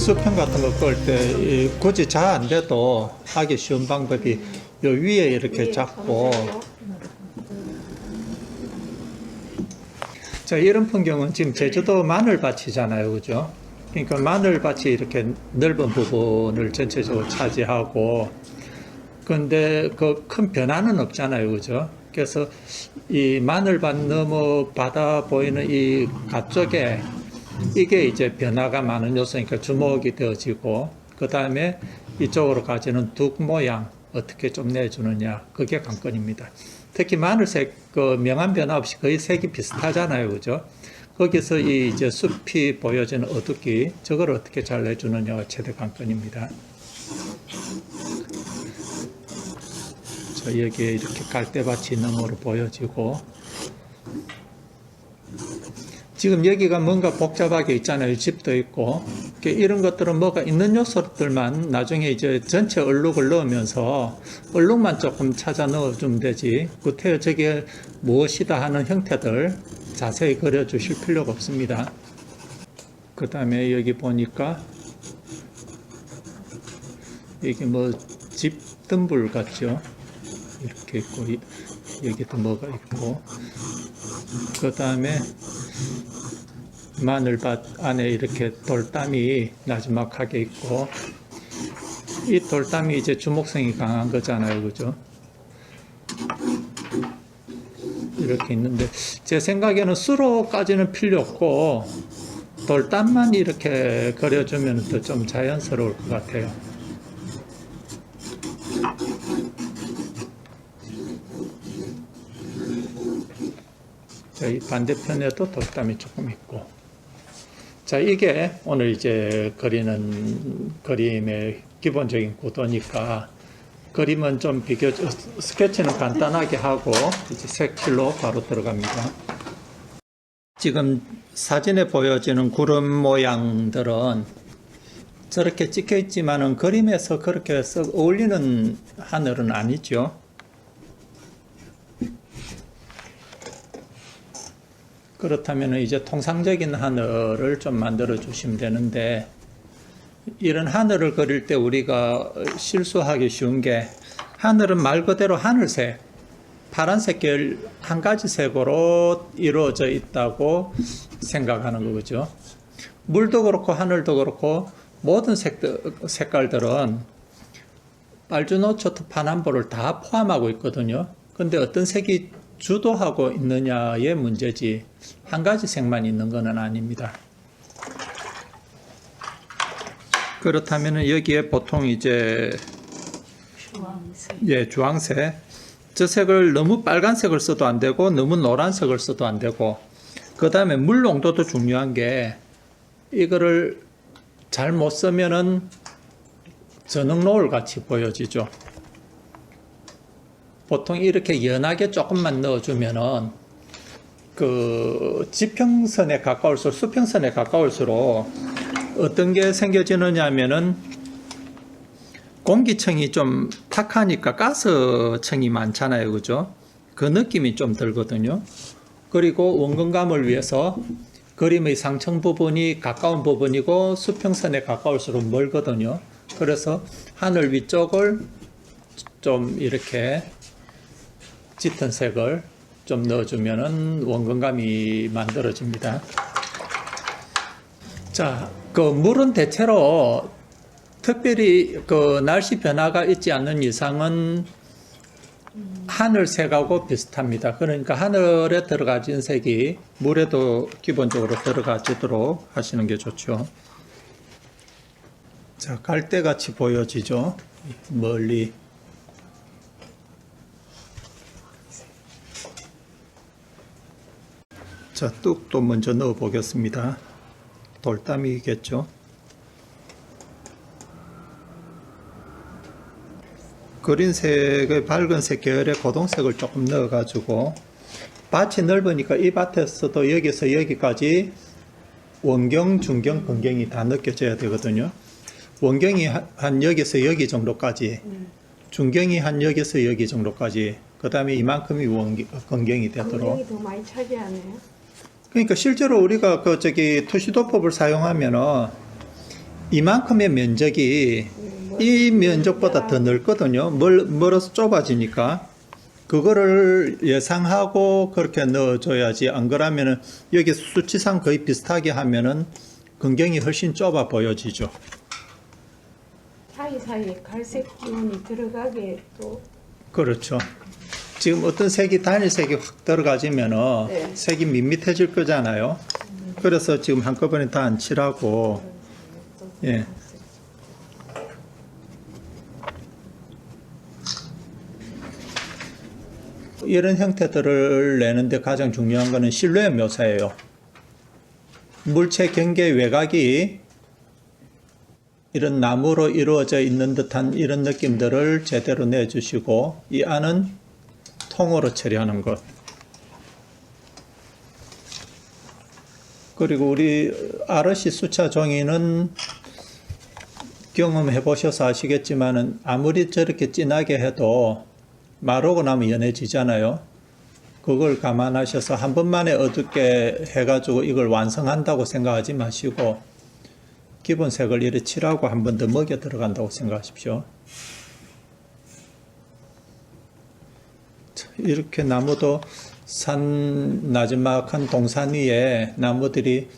수평 같은 거 끌 때 굳이 잘 안 돼도 하기 쉬운 방법이 요 위에 이렇게 잡고, 자, 이런 풍경은 지금 제주도 마늘밭이잖아요, 그죠? 그러니까 마늘밭이 이렇게 넓은 부분을 전체적으로 차지하고, 근데 그 큰 변화는 없잖아요, 그죠? 그래서 이 마늘밭 너머 바다 보이는 이 가쪽에 이게 이제 변화가 많은 요소니까 주목이 되어지고, 그 다음에 이쪽으로 가지는 둑 모양 어떻게 좀 내주느냐, 그게 관건입니다. 특히 마늘색 그 명암 변화 없이 거의 색이 비슷하잖아요, 그죠? 거기서 이 이제 숲이 보여지는 어둡기, 저걸 어떻게 잘 내주느냐가 최대 관건입니다. 자, 여기에 이렇게 갈대밭이 너머로 보여지고, 지금 여기가 뭔가 복잡하게 있잖아요. 집도 있고. 이런 것들은 뭐가 있는 요소들만 나중에 이제 전체 얼룩을 넣으면서 얼룩만 조금 찾아 넣어주면 되지. 구태여 저게 무엇이다 하는 형태들 자세히 그려주실 필요가 없습니다. 그 다음에 여기 보니까 이게 뭐 집등불 같죠. 이렇게 있고, 여기도 뭐가 있고. 그 다음에 마늘밭 안에 이렇게 돌담이 나지막하게 있고, 이 돌담이 이제 주목성이 강한 거잖아요, 그죠? 이렇게 있는데, 제 생각에는 수로까지는 필요 없고, 돌담만 이렇게 그려주면 더 좀 자연스러울 것 같아요. 자, 이 반대편에도 돌담이 조금 있고. 자, 이게 오늘 이제 그리는 그림의 기본적인 구도니까, 그림은 좀 스케치는 간단하게 하고 이제 색칠로 바로 들어갑니다. 지금 사진에 보여지는 구름 모양들은 저렇게 찍혀 있지만은 그림에서 그렇게 썩 어울리는 하늘은 아니죠. 그렇다면 이제 통상적인 하늘을 좀 만들어 주시면 되는데, 이런 하늘을 그릴 때 우리가 실수하기 쉬운 게, 하늘은 말 그대로 하늘색, 파란색 계열 한 가지 색으로 이루어져 있다고 생각하는 거죠. 물도 그렇고 하늘도 그렇고 모든 색깔들은 빨주노초트 파남보를 다 포함하고 있거든요. 근데 어떤 색이 주도하고 있느냐의 문제지, 한 가지 색만 있는 것은 아닙니다. 그렇다면 여기에 보통 이제 주황색, 저 색을 너무 빨간색을 써도 안 되고 너무 노란색을 써도 안 되고, 그 다음에 물 농도도 중요한 게, 이거를 잘못 쓰면은 저녁 노을 같이 보여지죠. 보통 이렇게 연하게 조금만 넣어주면은 그 지평선에 가까울수록, 수평선에 가까울수록 어떤 게 생겨지느냐 하면은 공기층이 좀 탁하니까 가스층이 많잖아요, 그죠? 그 느낌이 좀 들거든요. 그리고 원근감을 위해서 그림의 상층 부분이 가까운 부분이고 수평선에 가까울수록 멀거든요. 그래서 하늘 위쪽을 좀 이렇게 짙은 색을 좀 넣어주면은 원근감이 만들어집니다. 자, 그 물은 대체로 특별히 그 날씨 변화가 있지 않는 이상은 하늘색하고 비슷합니다. 그러니까 하늘에 들어가진 색이 물에도 기본적으로 들어가지도록 하시는 게 좋죠. 자, 갈대같이 보여지죠? 멀리. 자, 뚝도 먼저 넣어 보겠습니다. 돌담이겠죠? 그린색의 밝은색 계열의 고동색을 조금 넣어가지고 밭이 넓으니까 이 밭에서도 여기서 여기까지 원경, 중경, 근경이 다 느껴져야 되거든요. 원경이 한 여기서 여기 정도까지, 중경이 한 여기서 여기 정도까지, 그 다음에 이만큼이 근경이 되도록. 원경이 더 많이 차지하네요. 그러니까 실제로 우리가 투시도법을 사용하면은 이만큼의 면적이 이 면적보다 더 넓거든요. 멀어서 좁아지니까. 그거를 예상하고 그렇게 넣어줘야지. 안 그러면은 여기 수치상 거의 비슷하게 하면은 근경이 훨씬 좁아 보여지죠. 사이사이에 갈색 기운이 들어가게 또. 그렇죠. 지금 어떤 색이 단일색이 확 들어가지면은 네. 색이 밋밋해질 거잖아요. 그래서 지금 한꺼번에 다 안 칠하고, 예. 이런 형태들을 내는데 가장 중요한 것은 실루엣 묘사예요. 물체 경계 외곽이 이런 나무로 이루어져 있는 듯한 이런 느낌들을 제대로 내주시고, 이 안은 통으로 처리하는 것. 그리고 우리 아르시 수차 종이는 경험해 보셔서 아시겠지만은 아무리 저렇게 진하게 해도 마르고 나면 연해지잖아요. 그걸 감안하셔서 한 번만에 어둡게 해가지고 이걸 완성한다고 생각하지 마시고 기본 색을 이렇게 칠하고 한 번 더 먹여 들어간다고 생각하십시오. 이렇게 나무도 산 나지막한 동산 위에 나무들이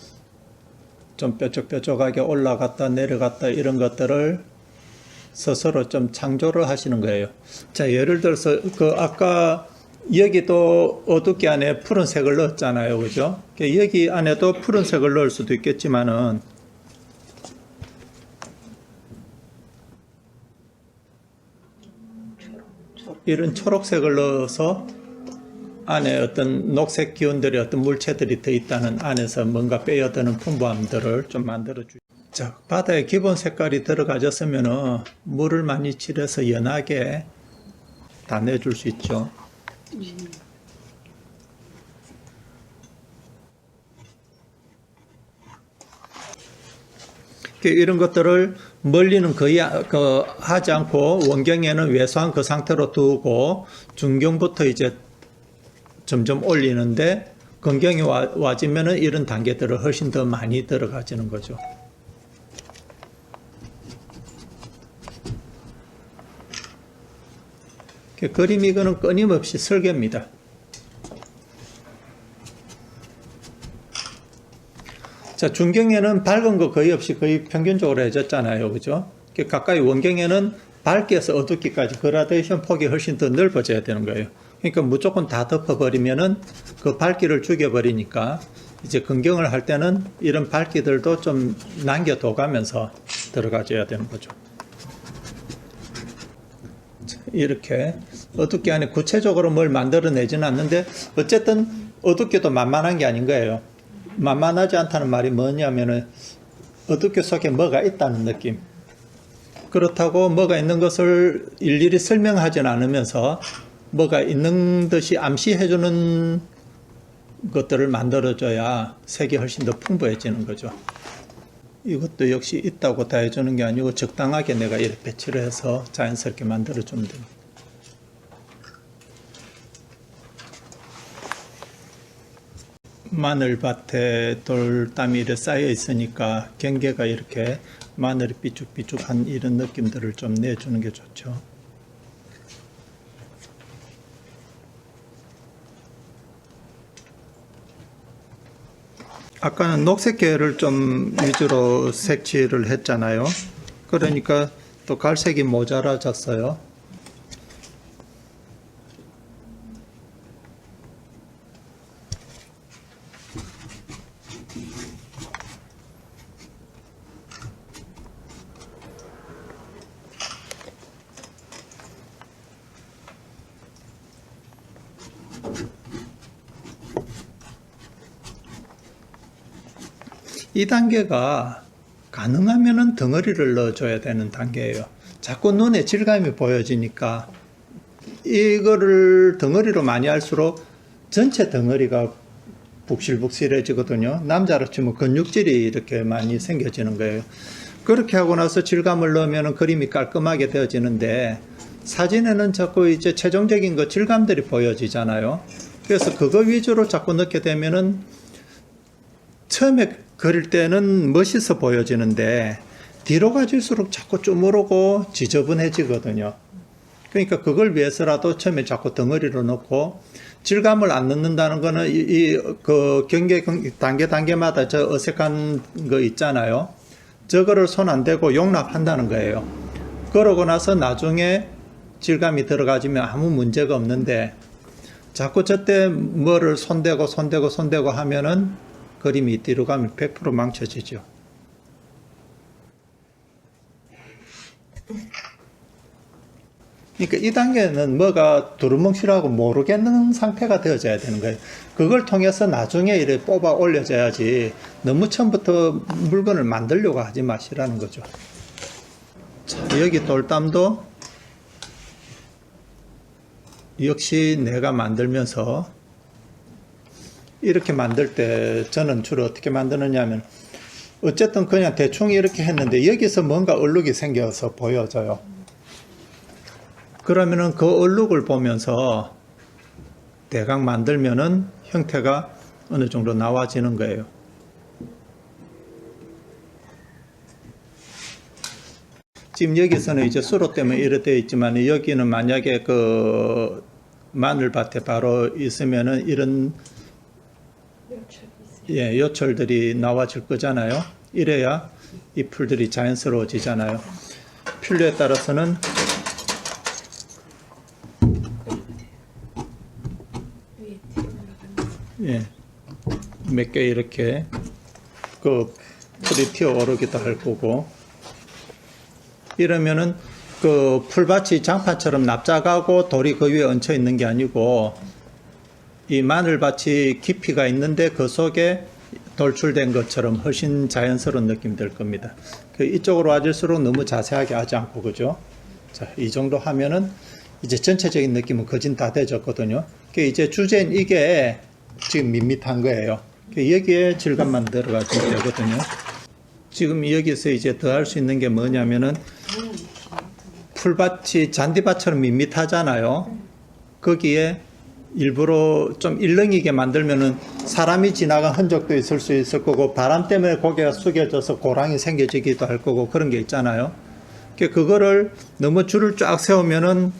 좀 뾰족뾰족하게 올라갔다 내려갔다 이런 것들을 스스로 좀 창조를 하시는 거예요. 자, 예를 들어서 아까 여기도 어둡게 안에 푸른색을 넣었잖아요. 그죠? 여기 안에도 푸른색을 넣을 수도 있겠지만은 이런 초록색을 넣어서 안에 어떤 녹색 기운들이 어떤 물체들이 더 있다는 안에서 뭔가 빼어드는 풍부함들을 좀 만들어주죠. 자, 바다에 기본 색깔이 들어가졌으면은 물을 많이 칠해서 연하게 다 내줄 수 있죠. 이런 것들을 멀리는 거의 하지 않고 원경에는 왜소한 그 상태로 두고 중경부터 이제 점점 올리는데 근경이 와지면은 이런 단계들을 훨씬 더 많이 들어가지는 거죠. 그림 이거는 끊임없이 설계입니다. 자, 중경에는 밝은 거 거의 없이 거의 평균적으로 해졌잖아요. 그죠? 가까이 원경에는 밝게서 어둡기까지 그라데이션 폭이 훨씬 더 넓어져야 되는 거예요. 그러니까 무조건 다 덮어버리면은 그 밝기를 죽여버리니까 이제 근경을 할 때는 이런 밝기들도 좀 남겨둬가면서 들어가줘야 되는 거죠. 자, 이렇게 어둡게 안에 구체적으로 뭘 만들어내지는 않는데 어쨌든 어둡게도 만만한 게 아닌 거예요. 만만하지 않다는 말이 뭐냐면은 어둡게 속에 뭐가 있다는 느낌. 그렇다고 뭐가 있는 것을 일일이 설명하지는 않으면서 뭐가 있는 듯이 암시해주는 것들을 만들어줘야 색이 훨씬 더 풍부해지는 거죠. 이것도 역시 있다고 다 해주는 게 아니고 적당하게 내가 이렇게 배치를 해서 자연스럽게 만들어주면 됩니다. 마늘밭에 돌담이 이렇게 쌓여 있으니까 경계가 이렇게 마늘이 삐죽삐죽한 이런 느낌들을 좀 내주는 게 좋죠. 아까는 녹색 계열을 좀 위주로 색칠을 했잖아요. 그러니까 또 갈색이 모자라졌어요. 이 단계가 가능하면은 덩어리를 넣어줘야 되는 단계예요. 자꾸 눈에 질감이 보여지니까 이거를 덩어리로 많이 할수록 전체 덩어리가 북실북실해지거든요. 남자로 치면 근육질이 이렇게 많이 생겨지는 거예요. 그렇게 하고 나서 질감을 넣으면 그림이 깔끔하게 되어지는데 사진에는 자꾸 이제 최종적인 거 질감들이 보여지잖아요. 그래서 그거 위주로 자꾸 넣게 되면은 처음에 그릴 때는 멋있어 보여지는데 뒤로 가질수록 자꾸 쪼무르고 지저분해지거든요. 그러니까 그걸 위해서라도 처음에 자꾸 덩어리로 넣고 질감을 안 넣는다는 거는 그 단계마다 저 어색한 거 있잖아요. 저거를 손 안 대고 용납한다는 거예요. 그러고 나서 나중에 질감이 들어가지면 아무 문제가 없는데 자꾸 저때 뭐를 손대고 하면은 그림이 뒤로 가면 100% 망쳐지죠. 그러니까 이 단계는 뭐가 두루뭉실하고 모르겠는 상태가 되어져야 되는 거예요. 그걸 통해서 나중에 이렇게 뽑아 올려져야지 너무 처음부터 물건을 만들려고 하지 마시라는 거죠. 자, 여기 돌담도 역시 내가 만들면서 이렇게 만들 때 저는 주로 어떻게 만드느냐 하면 어쨌든 그냥 대충 이렇게 했는데 여기서 뭔가 얼룩이 생겨서 보여져요. 그러면은 그 얼룩을 보면서 대강 만들면은 형태가 어느 정도 나와지는 거예요. 지금 여기서는 이제 수로 때문에 이렇게 되어 있지만 여기는 만약에 그 마늘밭에 바로 있으면은 이런 요철들이 나와질 거잖아요. 이래야 이 풀들이 자연스러워지잖아요. 필요에 따라서는 몇 개 이렇게 그 풀이 튀어오르기도 할 거고 이러면은 그 풀밭이 장판처럼 납작하고 돌이 그 위에 얹혀 있는 게 아니고 이 마늘밭이 깊이가 있는데 그 속에 돌출된 것처럼 훨씬 자연스러운 느낌이 들 겁니다. 이쪽으로 와질수록 너무 자세하게 하지 않고 그죠? 자, 이 정도 하면은 이제 전체적인 느낌은 거진 다 되졌거든요. 이제 주제는 이게 지금 밋밋한 거예요. 여기에 질감만 들어가면 되거든요. 지금 여기서 이제 더 할 수 있는 게 뭐냐면은 풀밭이 잔디밭처럼 밋밋하잖아요. 거기에 일부러 좀 일렁이게 만들면은 사람이 지나간 흔적도 있을 수 있을 거고 바람 때문에 고개가 숙여져서 고랑이 생겨지기도 할 거고 그런 게 있잖아요. 그거를 너무 줄을 쫙 세우면은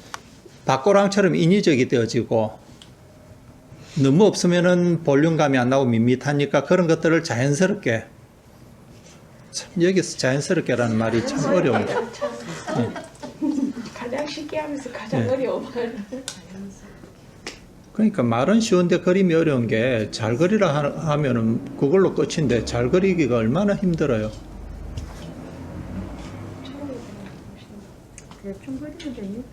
밭고랑처럼 인위적이 되어지고 너무 없으면은 볼륨감이 안 나고 밋밋하니까 그런 것들을 자연스럽게 참 여기서 자연스럽게라는 말이 참 어려워요. 가장 쉽게 하면서 가장 어려워. 그러니까 말은 쉬운데 그림이 어려운 게 잘 그리라 하면은 그걸로 끝인데 잘 그리기가 얼마나 힘들어요. 대충 그리면 되니?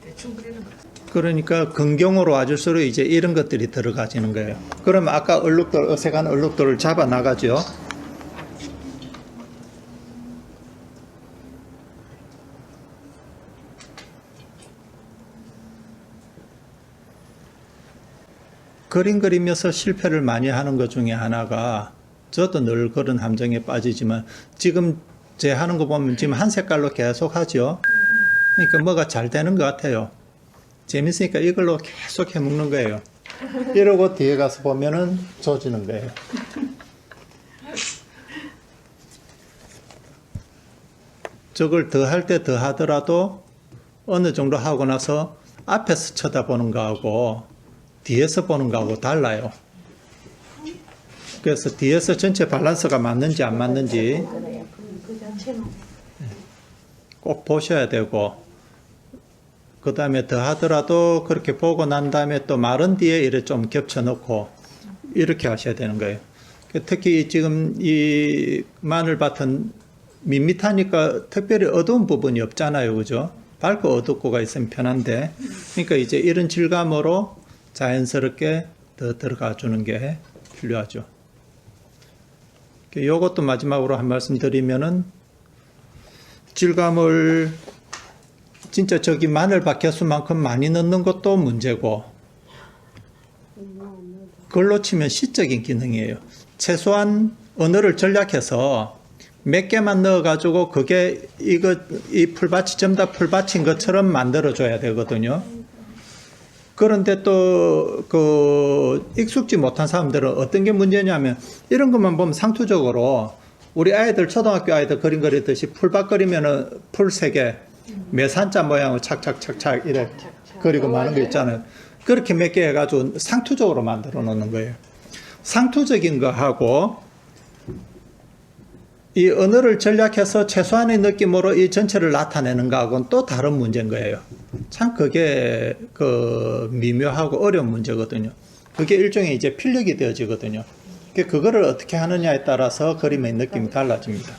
대충 그리는 거. 그러니까 근경으로 와줄수록 이제 이런 것들이 들어가지는 거예요. 그러면 아까 얼룩들, 어색한 얼룩들을 잡아 나가죠. 그림 그리면서 실패를 많이 하는 것 중에 하나가 저도 늘 그런 함정에 빠지지만 지금 제 하는 거 보면 지금 한 색깔로 계속 하죠. 그러니까 뭐가 잘 되는 것 같아요. 재밌으니까 이걸로 계속 해먹는 거예요. 이러고 뒤에 가서 보면은 조지는 거예요. 저걸 더 할 때 더 하더라도 어느 정도 하고 나서 앞에서 쳐다보는 거하고 뒤에서 보는 거하고 달라요. 그래서 뒤에서 전체 밸런스가 맞는지 안 맞는지 꼭 보셔야 되고, 그 다음에 더 하더라도 그렇게 보고 난 다음에 또 마른 뒤에 이렇게 좀 겹쳐 놓고 이렇게 하셔야 되는 거예요. 특히 지금 이 마늘밭은 밋밋하니까 특별히 어두운 부분이 없잖아요. 그죠? 밝고 어둡고가 있으면 편한데, 그러니까 이제 이런 질감으로 자연스럽게 더 들어가 주는 게 필요하죠. 요것도 마지막으로 한 말씀 드리면은, 질감을 진짜 저기 마늘밭 개수만큼 많이 넣는 것도 문제고, 그걸로 치면 시적인 기능이에요. 최소한 언어를 전략해서 몇 개만 넣어가지고 그게 이 풀밭이 전부 다 풀밭인 것처럼 만들어줘야 되거든요. 그런데 또 익숙지 못한 사람들은 어떤 게 문제냐면 이런 것만 보면 상투적으로 우리 아이들 초등학교 아이들 그림 그리듯이 풀밭 그리면은 풀 3개 매산자 모양으로 착착착착 이래 그리고 많은 거 있잖아요. 그렇게 몇 개 해가지고 상투적으로 만들어 놓는 거예요. 상투적인 거 하고 이 언어를 전략해서 최소한의 느낌으로 이 전체를 나타내는 거하고는 또 다른 문제인 거예요. 참 그게 미묘하고 어려운 문제거든요. 그게 일종의 이제 필력이 되어지거든요. 그거를 어떻게 하느냐에 따라서 그림의 느낌이 달라집니다.